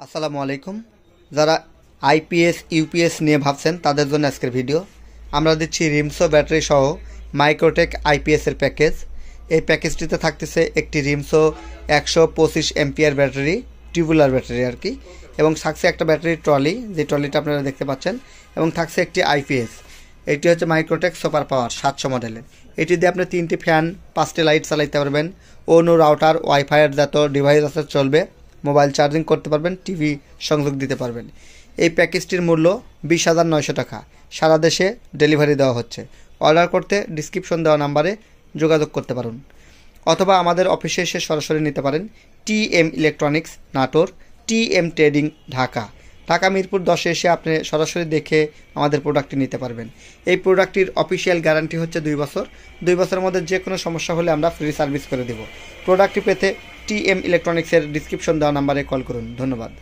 আসসালামু আলাইকুম। যারা আইপিএস ইউপিএস নিয়ে ভাবছেন তাদের জন্য আজকের ভিডিও। আমরা দিচ্ছি রিমসো ব্যাটারি সহ মাইক্রোটেক আইপিএসের প্যাকেজ। এই প্যাকেজটিতে থাকতেছে একটি রিমসো 125 এম্পিয়ার ব্যাটারি, টিউবুলার ব্যাটারি আর কি, এবং থাকছে একটা ব্যাটারি ট্রলি, যে ট্রলিটা আপনারা দেখতে পাচ্ছেন, এবং থাকছে একটি আইপিএস। এটি হচ্ছে মাইক্রোটেক সুপার পাওয়ার 700 মডেলের। এটি দিয়ে আপনি 3টি ফ্যান, 5টি লাইট চালাইতে পারবেন। অন্য রাউটার, ওয়াইফাইয়ের যত ডিভাইস আছে চলবে, মোবাইল চার্জিং করতে পারবেন, টিভি সংযোগ দিতে পারবেন। এই প্যাকেজটির মূল্য 20,900 টাকা। সারা দেশে ডেলিভারি দেওয়া হচ্ছে। অর্ডার করতে ডিসক্রিপশন দেওয়া নাম্বারে যোগাযোগ করতে পারেন, অথবা আমাদের অফিসে এসে সরাসরি নিতে পারেন। TM electronics, Natore, TM trading, Dhaka. Dhaka Mirpur 10-এ এসে আপনি সরাসরি দেখে আমাদের প্রোডাক্টটি নিতে পারবেন। এই প্রোডাক্টটির অফিসিয়াল গ্যারান্টি হচ্ছে 2 বছর। 2 বছরের মধ্যে যে কোনো সমস্যা হলে আমরা ফ্রি সার্ভিস করে দেব। প্রোডাক্টটি পেতে টিএম ইলেকট্রনিক্সের ডিসক্রিপশন দেওয়া নাম্বারে কল করুন। ধন্যবাদ।